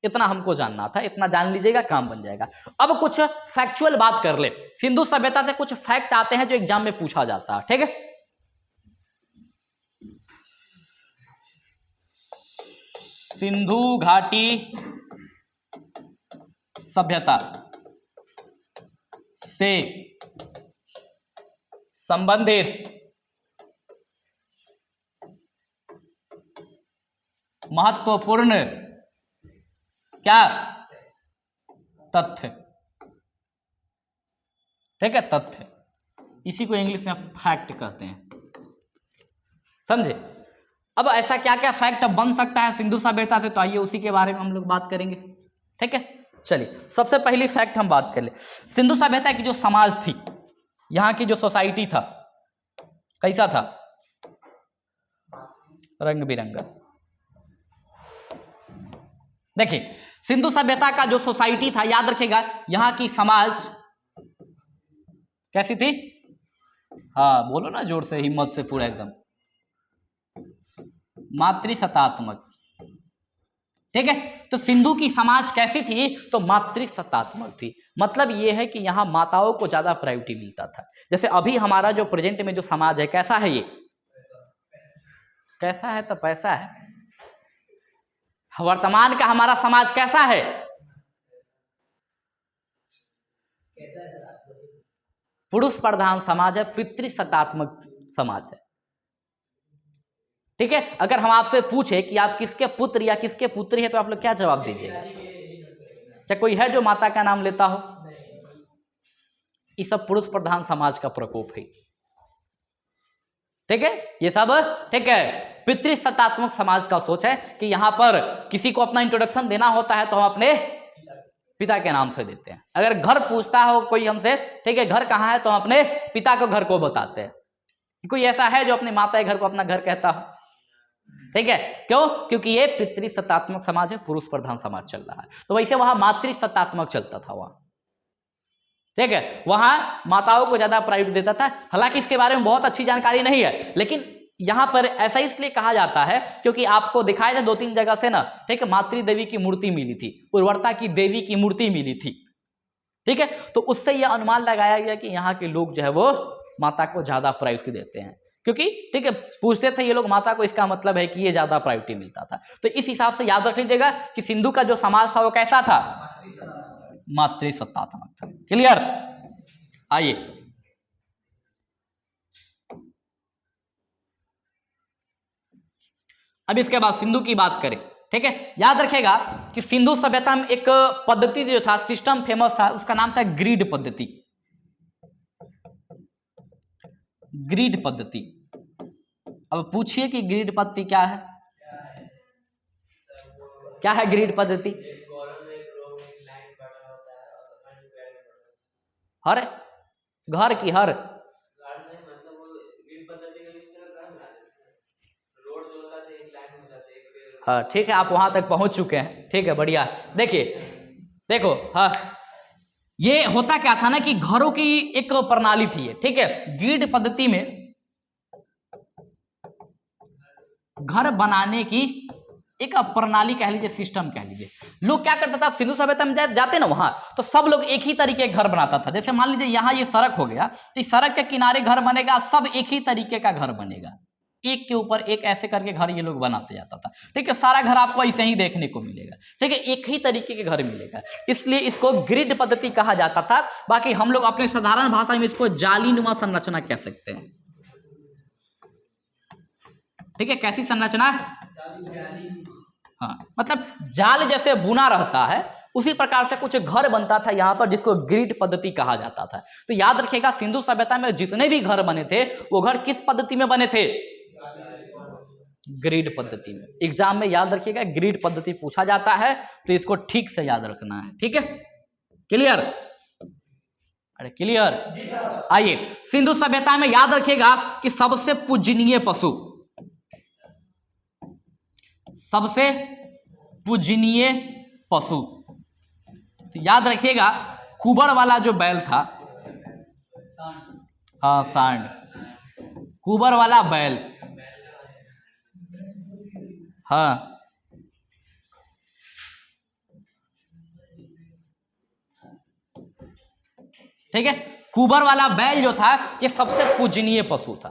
इतना हमको जानना था, इतना जान लीजिएगा, काम बन जाएगा। अब कुछ फैक्चुअल बात कर ले। सिंधु सभ्यता से कुछ फैक्ट आते हैं जो एग्जाम में पूछा जाता है। ठीक है, सिंधु घाटी सभ्यता से संबंधित महत्वपूर्ण क्या तथ्य? ठीक है, तथ्य, इसी को इंग्लिश में फैक्ट कहते हैं। समझे? अब ऐसा क्या क्या फैक्ट बन सकता है सिंधु सभ्यता से, तो आइए उसी के बारे में हम लोग बात करेंगे। ठीक है, चलिए, सबसे पहली फैक्ट हम बात कर ले। सिंधु सभ्यता की जो समाज थी, यहां की जो सोसाइटी था, कैसा था? रंग बिरंगा। देखिए, सिंधु सभ्यता का जो सोसाइटी था, याद रखेगा, यहां की समाज कैसी थी? हाँ, बोलो ना जोर से, हिम्मत से पूरा एकदम, मातृसत्तात्मक। ठीक है, तो सिंधु की समाज कैसी थी? तो मातृसत्तात्मक थी। मतलब यह है कि यहां माताओं को ज्यादा प्रायोरिटी मिलता था। जैसे अभी हमारा जो प्रेजेंट में जो समाज है, कैसा है ये? कैसा है? तो पैसा है। वर्तमान का हमारा समाज कैसा है? पुरुष प्रधान समाज है, पितृसत्तात्मक समाज है। ठीक है, अगर हम आपसे पूछे कि आप किसके पुत्र या किसके पुत्री है, तो आप लोग क्या जवाब दीजिएगा? क्या कोई है जो माता का नाम लेता हो? ये सब पुरुष प्रधान समाज का प्रकोप है। ठीक है, ये सब ठीक है पितृसत्तात्मक समाज का सोच है कि यहां पर किसी को अपना इंट्रोडक्शन देना होता है तो हम अपने पिता के नाम से देते हैं। अगर घर पूछता हो कोई हमसे, ठीक है, घर कहाँ है, तो हम अपने पिता को घर को बताते हैं। कोई ऐसा है जो अपनी माता के घर को अपना घर कहता हो? ठीक है, क्यों? क्योंकि ये पितृसत्तात्मक समाज है, पुरुष प्रधान समाज चल रहा है। तो वैसे वहां मातृसत्तात्मक चलता था वहां। ठीक है, वहां माताओं को ज्यादा प्रायोरिटी देता था। हालांकि इसके बारे में बहुत अच्छी जानकारी नहीं है, लेकिन यहां पर ऐसा इसलिए कहा जाता है क्योंकि आपको दिखाया था 2-3 जगह से ना, ठीक है, मातृ देवी की मूर्ति मिली थी, उर्वरता की देवी की मूर्ति मिली थी। ठीक है, तो उससे यह अनुमान लगाया गया कि यहाँ के लोग जो है वो माता को ज्यादा प्रायोरिटी देते हैं, क्योंकि ठीक है पूछते थे ये लोग माता को, इसका मतलब है कि ये ज्यादा प्रायोरिटी मिलता था। तो इस हिसाब से याद रख लीजिएगा कि सिंधु का जो समाज था वो कैसा था, मातृसत्तात्मक था। क्लियर। आइए अब इसके बाद सिंधु की बात करें। ठीक है, याद रखेगा कि सिंधु सभ्यता में एक पद्धति जो था, सिस्टम फेमस था, उसका नाम था ग्रिड पद्धति। ग्रिड पद्धति। अब पूछिए कि ग्रिड पद्धति क्या है, क्या है ग्रिड पद्धति? हर घर की हर हाँ ठीक है, आप वहां तक पहुंच चुके हैं, ठीक है बढ़िया। देखिए देखो, हाँ ये होता क्या था ना कि घरों की एक प्रणाली थी, ठीक है, ग्रिड पद्धति में घर बनाने की एक प्रणाली कह लीजिए, सिस्टम कह लीजिए। लोग क्या करता था, सिंधु सभ्यता में जाते ना वहां, तो सब लोग एक ही तरीके का घर बनाता था। जैसे मान लीजिए यहाँ ये सड़क हो गया, तो इस सड़क के किनारे घर बनेगा, सब एक ही तरीके का घर बनेगा, एक के ऊपर एक ऐसे करके घर ये लोग बनाते जाता था। ठीक है, सारा घर आपको ऐसे ही देखने को मिलेगा, ठीक है, एक ही तरीके के घर मिलेगा, इसलिए इसको ग्रिड पद्धति कहा जाता था। बाकी हम लोग अपने साधारण भाषा में इसको जालीनुमा संरचना कह सकते हैं। ठीक है, कैसी संरचना? हाँ, मतलब जाल जैसे बुना रहता है उसी प्रकार से कुछ घर बनता था यहाँ पर, जिसको ग्रिड पद्धति कहा जाता था। तो याद रखिएगा सिंधु सभ्यता में जितने भी घर बने थे वो घर किस पद्धति में बने थे? ग्रिड पद्धति में। एग्जाम में याद रखिएगा ग्रिड पद्धति पूछा जाता है, तो इसको ठीक से याद रखना है। ठीक है, क्लियर? अरे क्लियर। आइए, सिंधु सभ्यता में याद रखिएगा कि सबसे पूजनीय पशु, सबसे पूजनीय पशु, तो याद रखिएगा कुबड़ वाला जो बैल था, हाँ सांड, कुबड़ वाला बैल, हाँ ठीक है, कुबर वाला बैल जो था ये सबसे पूजनीय पशु था।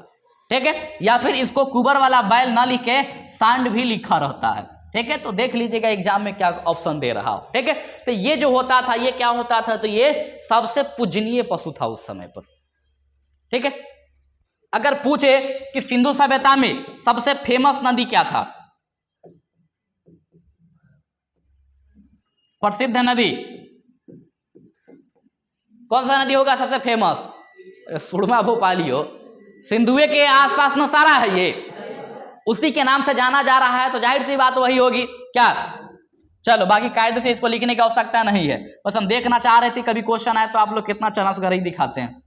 ठीक है, या फिर इसको कुबर वाला बैल ना लिखे सांड भी लिखा रहता है। ठीक है, तो देख लीजिएगा एग्जाम में क्या ऑप्शन दे रहा हो। ठीक है, तो ये जो होता था ये क्या होता था, तो ये सबसे पूजनीय पशु था उस समय पर। ठीक है, अगर पूछे कि सिंधु सभ्यता में सबसे फेमस नदी क्या था, प्रसिद्ध नदी कौन सा नदी होगा सबसे फेमस? सुरमा भोपाली हो, सिंधुए के आसपास में सारा है, ये उसी के नाम से जाना जा रहा है, तो जाहिर सी बात वही होगी। क्या? चलो, बाकी कायदे से इसको लिखने की आवश्यकता नहीं है, बस हम देखना चाह रहे थे कभी क्वेश्चन आए तो आप लोग कितना चनसगरई दिखाते हैं।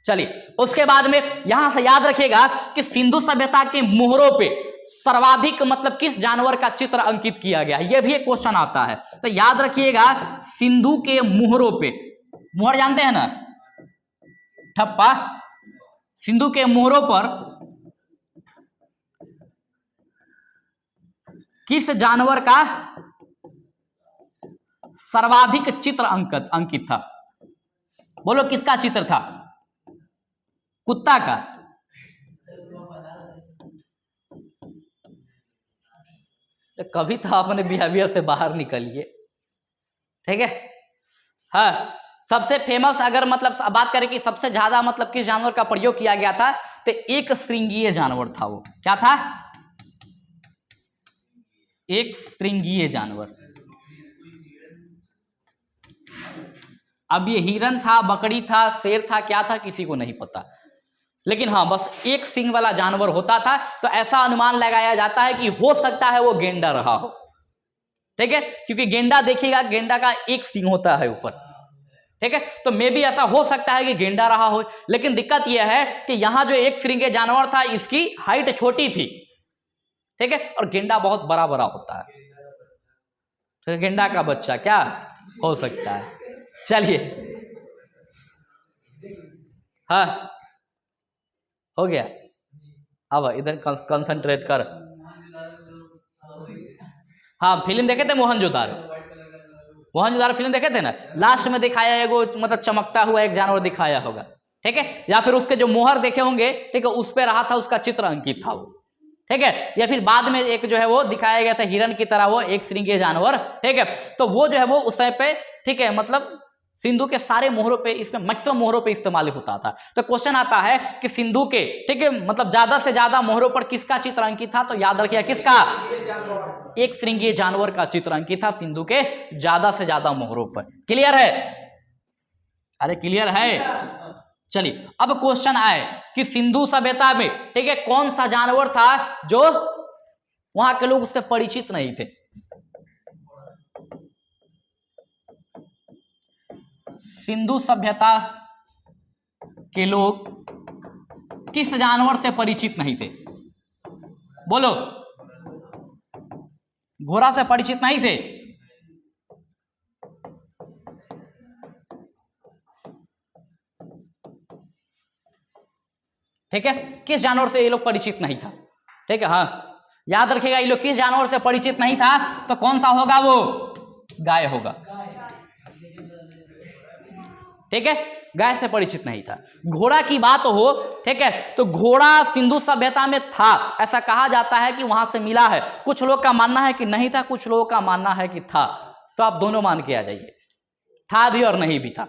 चलिए, उसके बाद में यहां से याद रखिएगा कि सिंधु सभ्यता के मोहरों पे सर्वाधिक मतलब किस जानवर का चित्र अंकित किया गया, यह भी एक क्वेश्चन आता है। तो याद रखिएगा सिंधु के मोहरों पे, मोहर जानते हैं ना, ठप्पा, सिंधु के मोहरों पर किस जानवर का सर्वाधिक चित्र अंकित था? बोलो किसका चित्र था? कुत्ता का। तो कभी तो अपने बिहेवियर से बाहर निकलिए। ठीक है, हाँ, सबसे फेमस अगर मतलब बात करें कि सबसे ज्यादा मतलब किस जानवर का प्रयोग किया गया था, तो एक श्रृंगीय जानवर था। वो क्या था? एक श्रृंगीय जानवर। अब ये हिरन था, बकरी था, शेर था, क्या था किसी को नहीं पता, लेकिन हाँ बस एक सिंग वाला जानवर होता था। तो ऐसा अनुमान लगाया जाता है कि हो सकता है वो गेंडा रहा हो। ठीक है, क्योंकि गेंडा देखिएगा, गेंडा का एक सिंग होता है ऊपर। ठीक है, तो मे भी ऐसा हो सकता है कि गेंडा रहा हो, लेकिन दिक्कत यह है कि यहां जो एक श्रृंगीय जानवर था इसकी हाइट छोटी थी। ठीक है, और गेंडा बहुत बड़ा बड़ा होता है, तो गेंडा का बच्चा क्या हो सकता है? चलिए, हाँ हो गया, अब इधर कंसंट्रेट कर। हाँ, फिल्म देखे थे मोहनजोदारो, मोहनजोदारो फिल्म देखे थे ना, लास्ट में दिखाया है वो मतलब चमकता हुआ एक जानवर दिखाया होगा, ठीक है, या फिर उसके जो मोहर देखे होंगे, ठीक है, उस पे रहा था, उसका चित्र अंकित था वो, ठीक है, या फिर बाद में एक जो है वो दिखाया गया था हिरण की तरह वो एक श्रृंगीय जानवर, ठीक है, तो वो जो है वो उस समय पे, ठीक है, मतलब सिंधु के सारे मोहरों पे, इसमें मैक्सिमम मोहरों पे इस्तेमाल होता था। तो क्वेश्चन आता है कि सिंधु के, ठीक है, मतलब ज्यादा से ज्यादा मोहरों पर किसका चित्र अंकित था, तो याद रखिए किसका, एक श्रृंगीय जानवर का चित्र अंकित था सिंधु के ज्यादा से ज्यादा मोहरों पर। क्लियर है? अरे क्लियर है? चलिए अब क्वेश्चन आए कि सिंधु सभ्यता में, ठीक है, कौन सा जानवर था जो वहां के लोग उससे परिचित नहीं थे। सिंधु सभ्यता के लोग किस जानवर से परिचित नहीं थे? बोलो। घोड़ा से परिचित नहीं थे। ठीक है, किस जानवर से ये लोग परिचित नहीं था? ठीक है, हाँ याद रखिएगा, ये लोग किस जानवर से परिचित नहीं था, तो कौन सा होगा वो? गाय होगा। ठीक है, गाय से परिचित नहीं था। घोड़ा की बात हो, ठीक है, तो घोड़ा सिंधु सभ्यता में था, ऐसा कहा जाता है कि वहां से मिला है। कुछ लोग का मानना है कि नहीं था, कुछ लोगों का मानना है कि था। तो आप दोनों मान के आ जाइए, था भी और नहीं भी था,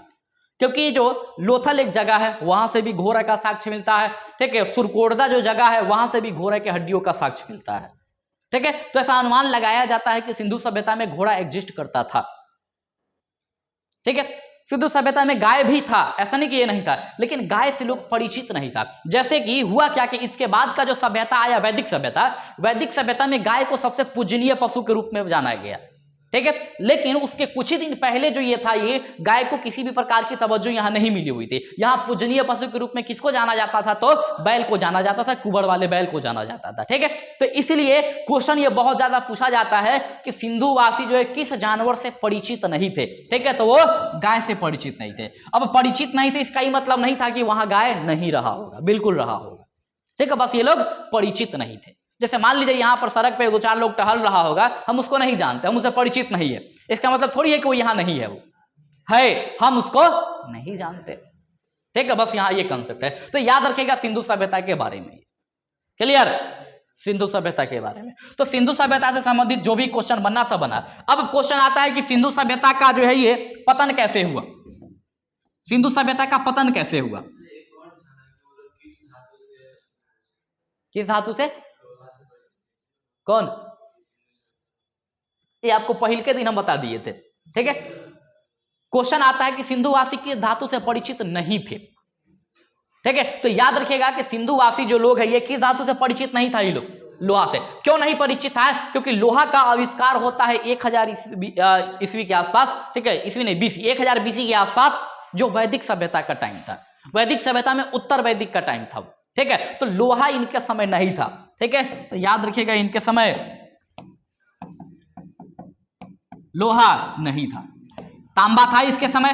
क्योंकि जो लोथल एक जगह है वहां से भी घोड़े का साक्ष्य मिलता है। ठीक है, सुरकोटदा जो जगह है वहां से भी घोड़े के हड्डियों का साक्ष्य मिलता है। ठीक है, तो ऐसा अनुमान लगाया जाता है कि सिंधु सभ्यता में घोड़ा एग्जिस्ट करता था। ठीक है, सिंधु सभ्यता में गाय भी था, ऐसा नहीं कि ये नहीं था, लेकिन गाय से लोग परिचित नहीं था। जैसे कि हुआ क्या कि इसके बाद का जो सभ्यता आया, वैदिक सभ्यता, वैदिक सभ्यता में गाय को सबसे पूजनीय पशु के रूप में जाना गया। ठीक है, लेकिन उसके कुछ ही दिन पहले जो ये था, ये गाय को किसी भी प्रकार की तवज्जो यहाँ नहीं मिली हुई थी। यहाँ पूजनीय पशु के रूप में किसको जाना जाता था? तो बैल को जाना जाता था, कुबड़ वाले बैल को जाना जाता था। ठीक है, तो इसलिए क्वेश्चन ये बहुत ज्यादा पूछा जाता है कि सिंधुवासी जो है किस जानवर से परिचित नहीं थे। ठीक है, तो वो गाय से परिचित नहीं थे। अब परिचित नहीं थे इसका ही मतलब नहीं था कि वहां गाय नहीं रहा होगा, बिल्कुल रहा होगा। ठीक है, बस ये लोग परिचित नहीं थे। जैसे मान लीजिए यहाँ पर सड़क पे दो चार लोग टहल रहा होगा, हम उसको नहीं जानते, हम उससे परिचित नहीं है, इसका मतलब थोड़ी है कि वो यहाँ नहीं है, वो है, हम उसको नहीं जानते। ठीक है, बस यहाँ ये कंसेप्ट है। तो याद रखिएगा सिंधु सभ्यता के बारे में। क्लियर? सिंधु सभ्यता के बारे में। तो सिंधु सभ्यता से संबंधित जो भी क्वेश्चन बनना था बना। अब क्वेश्चन आता है कि सिंधु सभ्यता का जो है ये पतन कैसे हुआ? सिंधु सभ्यता का पतन कैसे हुआ? किस धातु से? कौन? ये आपको पहले के दिन हम बता दिए थे। ठीक है, क्वेश्चन आता है कि सिंधुवासी किस धातु से परिचित नहीं थे। ठीक है, तो याद रखिएगा कि सिंधुवासी जो लोग हैं ये किस धातु से परिचित नहीं था? ये लोग लोहा से। क्यों नहीं परिचित था? क्योंकि लोहा का आविष्कार होता है 1000 ईस्वी के आसपास। ठीक है, ईस्वी नहीं, 1000 BC के आसपास, जो वैदिक सभ्यता का टाइम था। वैदिक सभ्यता में उत्तर वैदिक का टाइम था। ठीक है, तो लोहा इनके समय नहीं था। ठीक है, तो याद रखिएगा इनके समय लोहा नहीं था। तांबा था इसके समय?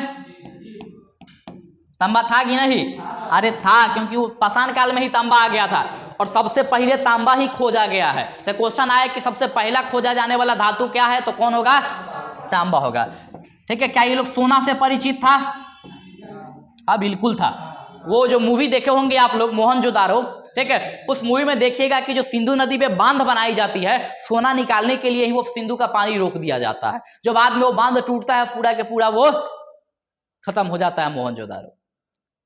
तांबा था कि नहीं? अरे था, क्योंकि वो पाषाण काल में ही तांबा आ गया था और सबसे पहले तांबा ही खोजा गया है। तो क्वेश्चन आया कि सबसे पहला खोजा जाने वाला धातु क्या है? तो कौन होगा? तांबा होगा। ठीक है, क्या ये लोग सोना से परिचित था? हाँ बिल्कुल था। वो जो मूवी देखे होंगे आप लोग मोहनजोदारो, ठीक है, उस मूवी में देखिएगा कि जो सिंधु नदी पे बांध बनाई जाती है सोना निकालने के लिए ही, वो सिंधु का पानी रोक दिया जाता है। जो बाद में वो बांध टूटता है पूरा के पूरा, वो खत्म हो जाता है मोहनजोदारो।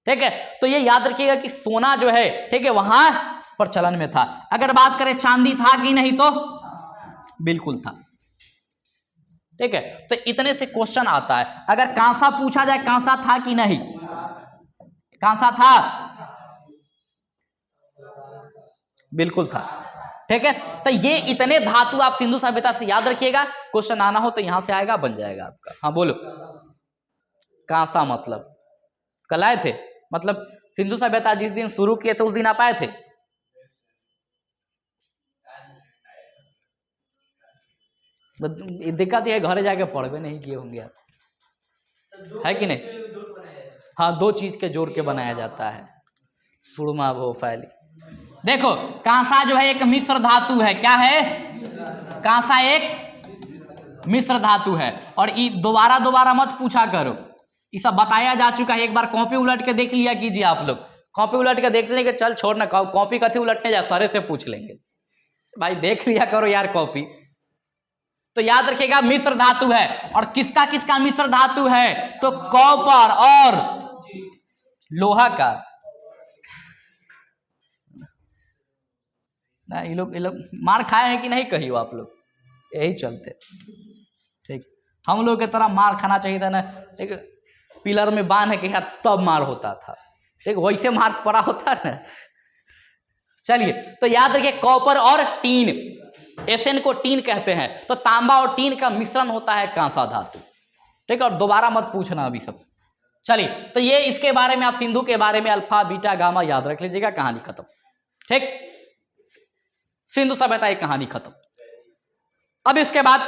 ठीक है, तो ये याद रखिएगा कि सोना जो है, ठीक है, वहां प्रचलन में था। अगर बात करें चांदी था कि नहीं, तो बिल्कुल था। ठीक है, तो इतने से क्वेश्चन आता है। अगर कांसा पूछा जाए, कांसा था कि नहीं? कांसा था, बिल्कुल था। ठीक है, तो ये इतने धातु आप सिंधु सभ्यता से याद रखिएगा। क्वेश्चन आना हो तो यहां से आएगा, बन जाएगा आपका। हाँ बोलो। कांसा मतलब कल आए थे, मतलब सिंधु सभ्यता जिस दिन शुरू किए थे उस दिन आप आए थे? दिक्कत ये घरे जाके पढ़वे नहीं किए होंगे आप, है कि नहीं? हाँ, दो चीज के जोड़ के बनाया जाता है, सुरमा भोपाली। देखो, कांसा जो है एक मिश्र धातु है। क्या है? कांसा एक मिश्र धातु है। और ये दोबारा दोबारा मत पूछा करो, ये सब बताया जा चुका है। एक बार कॉपी उलट के देख लिया कीजिए आप लोग, कॉपी उलट के देख लेंगे, चल छोड़ना कॉपी कथी उलटने जा, सारे से पूछ लेंगे भाई, देख लिया करो यार कॉपी। तो याद रखिएगा मिश्र धातु है। और किसका किसका मिश्र धातु है? तो कॉपर और लोहा का। ना ये लोग मार खाए हैं कि नहीं कहियो आप लोग, यही चलते ठीक। हम लोग की तरह मार खाना चाहिए था ना, एक पिलर में बांध के तब मार होता था, ठीक वैसे मार पड़ा होता ना। चलिए तो याद रखिए कॉपर और टीन, एसएन को टीन कहते हैं। तो तांबा और टीन का मिश्रण होता है कांसा धातु, ठीक है। और दोबारा मत पूछना अभी सब। चलिए तो ये इसके बारे में, आप सिंधु के बारे में अल्फा बीटा गामा याद रख लीजिएगा, कहानी खत्म, ठीक। सिंधु सभ्यता की कहानी खत्म। अब इसके बाद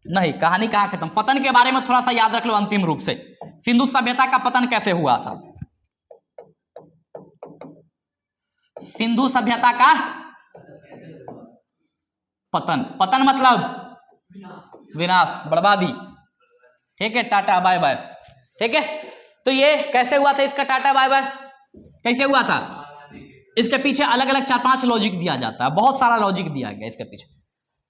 नहीं, कहानी कहाँ खत्म, पतन के बारे में थोड़ा सा याद रख लो अंतिम रूप से। सिंधु सभ्यता का पतन कैसे हुआ था? सिंधु सभ्यता का पतन, पतन मतलब विनाश, बर्बादी, ठीक है, टाटा बाय बाय, ठीक है। तो ये कैसे हुआ था, इसका टाटा बाय बाय कैसे हुआ था? इसके पीछे अलग अलग 4-5 लॉजिक दिया जाता है, बहुत सारा लॉजिक दिया गया इसके पीछे।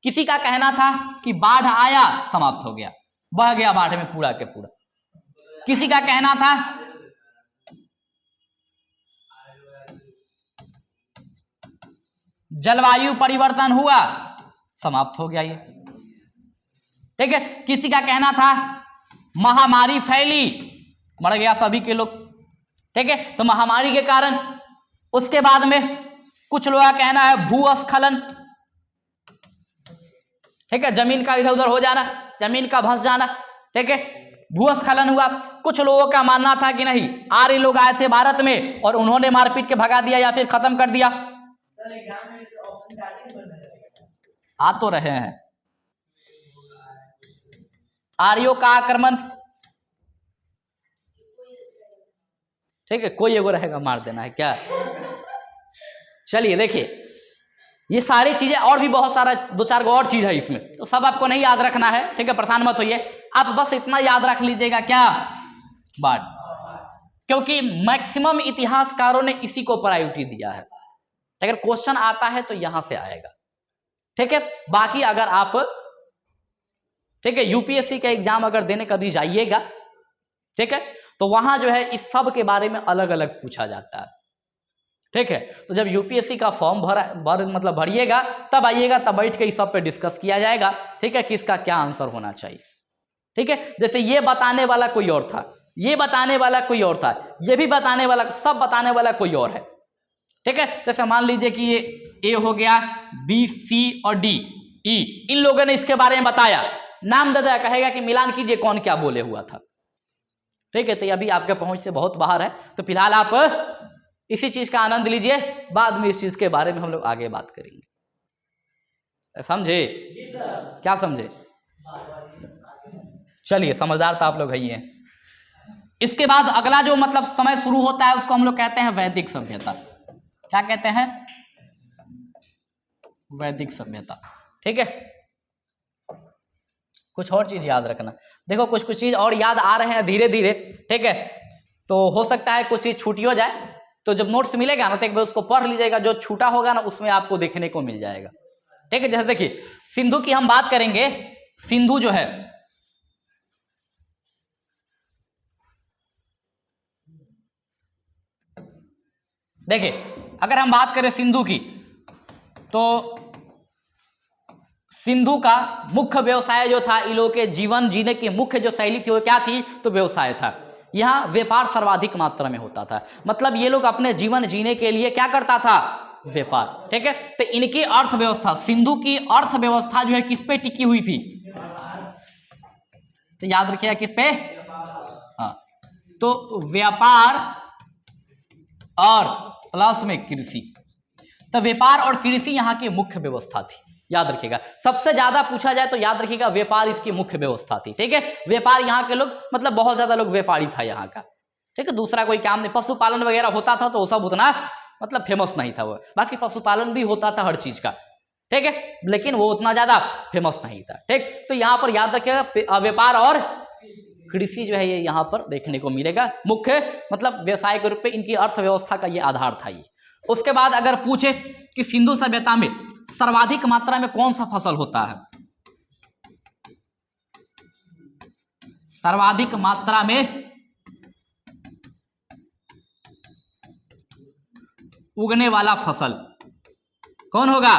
किसी का कहना था कि बाढ़ आया समाप्त हो गया, बह गया बाढ़ में पूरा के पूरा। किसी का कहना था जलवायु परिवर्तन हुआ, समाप्त हो गया ये, ठीक है। किसी का कहना था महामारी फैली, मर गया सभी के लोग, ठीक है। तो महामारी के कारण उसके बाद में कुछ लोगों का कहना है भूस्खलन, ठीक है, जमीन का इधर उधर हो जाना, जमीन का धंस जाना, ठीक है, भूस्खलन हुआ। कुछ लोगों का मानना था कि नहीं, आर्य लोग आए थे भारत में और उन्होंने मारपीट के भगा दिया या फिर खत्म कर दिया। आ तो रहे हैं आर्यों का आक्रमण, ठीक है, कोई एगो रहेगा मार देना है क्या। चलिए देखिए ये सारी चीजें और भी बहुत सारा 2-4 गो और चीज है इसमें, तो सब आपको नहीं याद रखना है, ठीक है, परेशान मत होइए। आप बस इतना याद रख लीजिएगा क्या, बाढ़, क्योंकि मैक्सिमम इतिहासकारों ने इसी को प्रायोरिटी दिया है। अगर क्वेश्चन आता है तो यहां से आएगा, ठीक है। बाकी अगर आप, ठीक है, यूपीएससी का एग्जाम अगर देने कभी जाइएगा, ठीक है, तो वहां जो है इस सब के बारे में अलग अलग पूछा जाता है, ठीक है। तो जब यूपीएससी का फॉर्म मतलब भरिएगा तब आइएगा, तब बैठ के इस सब पे डिस्कस किया जाएगा, ठीक है, कि इसका क्या आंसर होना चाहिए, ठीक है। जैसे ये बताने वाला कोई और था, ये बताने वाला कोई और था, ये भी बताने वाला, सब बताने वाला कोई और है, ठीक है। जैसे मान लीजिए कि ये ए हो गया, बी, सी और डी, ई, इन लोगों ने इसके बारे में बताया, नाम दे दिया, कहेगा कि मिलान कीजिए कौन क्या बोले हुआ था, ठीक है। तो अभी आपके पहुंच से बहुत बाहर है, तो फिलहाल आप इसी चीज का आनंद लीजिए, बाद में इस चीज के बारे में हम लोग आगे बात करेंगे, समझे? क्या समझे? चलिए समझदार तो आप लोग है ही हैं। इसके बाद अगला जो मतलब समय शुरू होता है उसको हम लोग कहते हैं वैदिक सभ्यता। क्या कहते हैं? वैदिक सभ्यता, ठीक है। कुछ और चीज याद रखना, देखो कुछ कुछ चीज और याद आ रहे हैं धीरे धीरे, ठीक है। तो हो सकता है कुछ चीज छूटी हो जाए, तो जब नोट्स मिलेगा ना तो एक बार उसको पढ़ लीजिएगा, जो छूटा होगा ना उसमें आपको देखने को मिल जाएगा, ठीक है। जैसे देखिए सिंधु की हम बात करेंगे, सिंधु जो है देखिए, अगर हम बात करें सिंधु की, तो सिंधु का मुख्य व्यवसाय जो था, इन लोगों के जीवन जीने की मुख्य जो शैली थी वो क्या थी? तो व्यवसाय था। यहाँ व्यापार सर्वाधिक मात्रा में होता था, मतलब ये लोग अपने जीवन जीने के लिए क्या करता था? व्यापार, ठीक है। तो इनकी अर्थव्यवस्था, सिंधु की अर्थव्यवस्था जो है किस पे टिकी हुई थी? तो याद रखिएगा किस पे? हाँ, तो व्यापार और प्लस में कृषि। तो व्यापार और कृषि यहाँ की मुख्य व्यवस्था थी, याद रखिएगा। सबसे ज्यादा पूछा जाए तो याद रखिएगा व्यापार इसकी मुख्य व्यवस्था थी, ठीक है। व्यापार यहाँ के लोग, मतलब बहुत ज्यादा लोग व्यापारी था यहाँ का, ठीक है। दूसरा कोई काम नहीं, पशुपालन वगैरह होता था तो वो सब उतना मतलब फेमस नहीं था वो, बाकी पशुपालन भी होता था हर चीज का, ठीक है, लेकिन वो उतना ज्यादा फेमस नहीं था। ठीक, तो यहाँ पर याद रखिएगा व्यापार और कृषि जो है ये यहाँ पर देखने को मिलेगा। मुख्य मतलब व्यवसाय के रूप में इनकी अर्थव्यवस्था का ये आधार था ये। उसके बाद अगर पूछे कि सिंधु सभ्यता में सर्वाधिक मात्रा में कौन सा फसल होता है, सर्वाधिक मात्रा में उगने वाला फसल कौन होगा,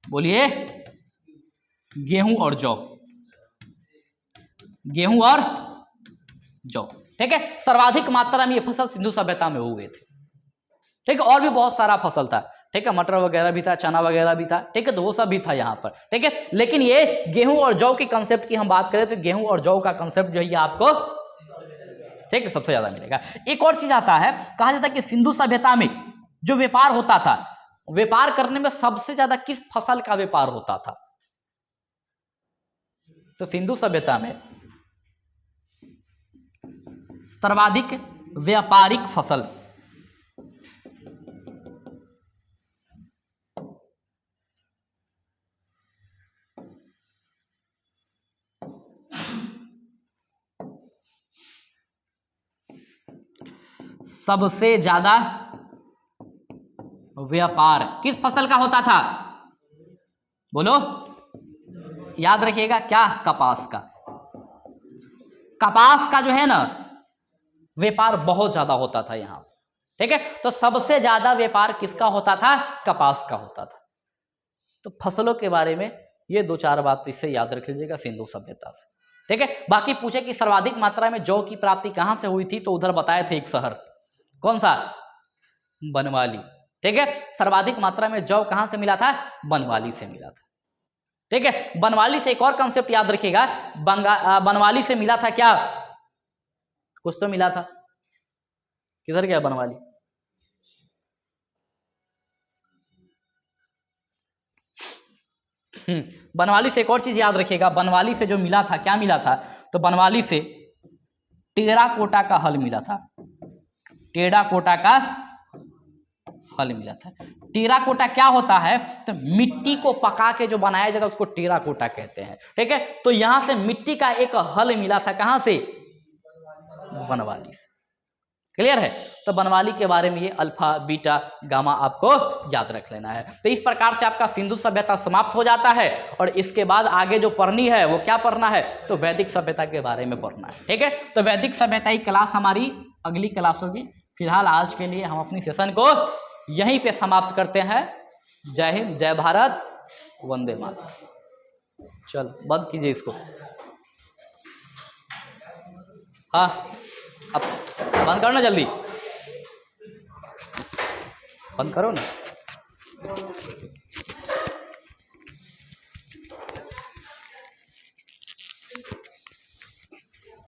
बोलिए, गेहूं और जौ, गेहूं और जौ। ठीक है, सर्वाधिक मात्रा में ये फसल सिंधु सभ्यता में हुए थे। ठीक है, और भी बहुत सारा फसल था। ठीक है, मटर वगैरह भी था, चना वगैरह भी था। ठीक है, तो वो सब भी था यहाँ पर। ठीक है, लेकिन ये गेहूं और जौ के कंसेप्ट की हम बात करें तो गेहूं और जौ का कंसेप्ट जो है ये आपको, ठीक है, सबसे ज्यादा मिलेगा। एक और चीज आता है, कहा जाता है कि सिंधु सभ्यता में जो व्यापार होता था, व्यापार करने में सबसे ज्यादा किस फसल का व्यापार होता था, तो सिंधु सभ्यता में सर्वाधिक व्यापारिक फसल सबसे ज्यादा व्यापार किस फसल का होता था, बोलो, याद रखिएगा क्या, कपास का। कपास का जो है ना व्यापार बहुत ज्यादा होता था यहाँ। ठीक है, तो सबसे ज्यादा व्यापार किसका होता था, कपास का होता था। तो फसलों के बारे में ये दो चार बात इससे याद रख लीजिएगा सिंधु सभ्यता से। ठीक है, बाकी पूछे कि सर्वाधिक मात्रा में जौ की प्राप्ति कहां से हुई थी, तो उधर बताए थे एक शहर, कौन सा, बनवाली। ठीक है, सर्वाधिक मात्रा में जौ कहां से मिला था, बनवाली से मिला था। ठीक है, बनवाली से एक और कंसेप्ट याद रखिएगा, बनवाली से मिला था क्या, कुछ तो मिला था, किधर गया बनवाली, बनवाली से एक और चीज याद रखिएगा, बनवाली से जो मिला था, क्या मिला था, तो बनवाली से टेराकोटा का हल मिला था, टेराकोटा का हल मिला था। टेराकोटा क्या होता है, तो मिट्टी को पका के जो बनाया जाता है उसको टेराकोटा कहते हैं। ठीक है, तो यहां से मिट्टी का एक हल मिला था, कहां से, बनवाली से। क्लियर है, तो बनवाली के बारे में ये अल्फा बीटा गामा आपको याद रख लेना है। तो इस प्रकार से आपका सिंधु सभ्यता समाप्त हो जाता है, और इसके बाद आगे जो पढ़नी है वो क्या पढ़ना है, तो वैदिक सभ्यता के बारे में पढ़ना है। ठीक है, तो वैदिक सभ्यता की क्लास हमारी अगली क्लास होगी। फिलहाल आज के लिए हम अपनी सेशन को यहीं पे समाप्त करते हैं। जय हिंद, जय भारत, वंदे मातरम। चल बंद कीजिए इसको, हाँ अब बंद करो ना, जल्दी बंद करो ना।